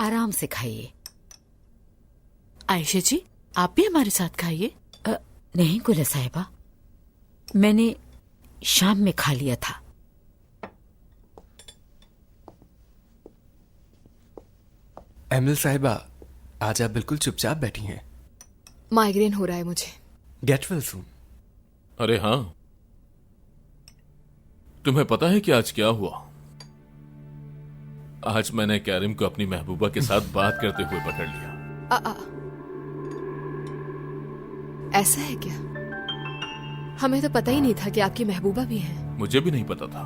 आराम से खाइए। आयशा जी, आप भी हमारे साथ खाइए। नहीं गुल साहिबा, मैंने शाम में खा लिया था। एमिल साहिबा, आज आप बिल्कुल चुपचाप बैठी हैं। माइग्रेन हो रहा है मुझे। Get well soon. अरे हाँ, तुम्हें पता है कि आज क्या हुआ? आज मैंने कैरिम को अपनी महबूबा के साथ बात करते हुए पकड़ लिया। ऐसा है क्या? हमें तो पता ही नहीं था कि आपकी महबूबा भी है। मुझे भी नहीं पता था।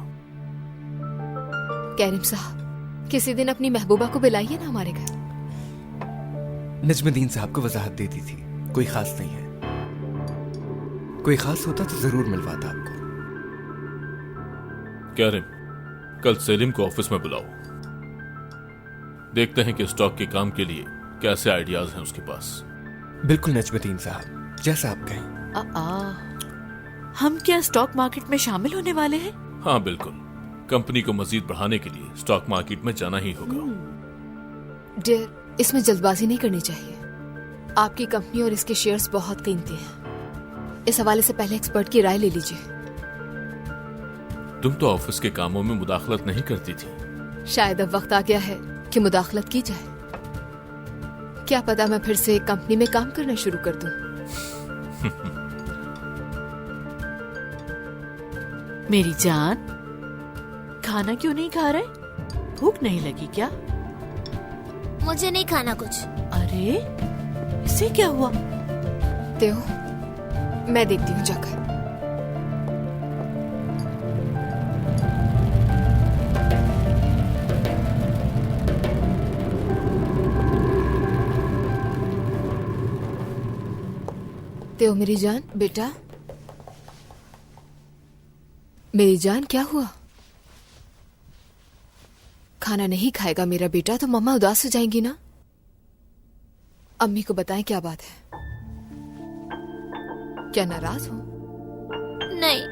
कैरिम साहब, किसी दिन अपनी महबूबा को बुलाइए ना हमारे घर। नजमुद्दीन साहब को वजाहत दे दी थी, कोई खास नहीं है। कोई खास होता तो जरूर मिलवाता आपको। कैरिम, कल सेलिम को ऑफिस में बुलाओ। देखते हैं कि स्टॉक के काम के लिए कैसे आइडियाज हैं उसके पास। बिल्कुल नजमुद्दीन साहब, जैसा आप कहें। हम क्या स्टॉक मार्केट में शामिल होने वाले हैं? हाँ बिल्कुल, कंपनी को मजीद बढ़ाने के लिए स्टॉक मार्केट में जाना ही होगा। डियर, इसमें जल्दबाजी नहीं करनी चाहिए। आपकी कंपनी और इसके शेयर्स बहुत कीमती हैं। इस हवाले से पहले एक्सपर्ट की राय ले लीजिए। तुम तो ऑफिस के कामों में मुदाखलत नहीं करती थी। शायद अब वक्त आ गया है कि मुदाखलत की जाए। क्या पता मैं फिर से कंपनी में काम करना शुरू कर दूं। मेरी जान, खाना क्यों नहीं खा रहे? भूख नहीं लगी क्या? मुझे नहीं खाना कुछ। अरे, इसे क्या हुआ? तेओ, मैं देखती हूँ जाकर। तेओ मेरी जान, बेटा। मेरी जान, क्या हुआ? खाना नहीं खाएगा मेरा बेटा तो मम्मा उदास हो जाएंगी ना। अम्मी को बताएं क्या बात है। क्या नाराज हो? नहीं।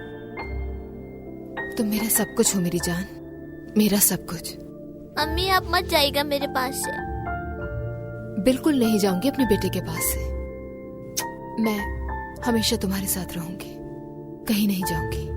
तुम मेरा सब कुछ हो मेरी जान, मेरा सब कुछ। अम्मी, आप मत जाइएगा मेरे पास से। बिल्कुल नहीं जाऊंगी अपने बेटे के पास से। मैं हमेशा तुम्हारे साथ रहूंगी, कहीं नहीं जाऊंगी।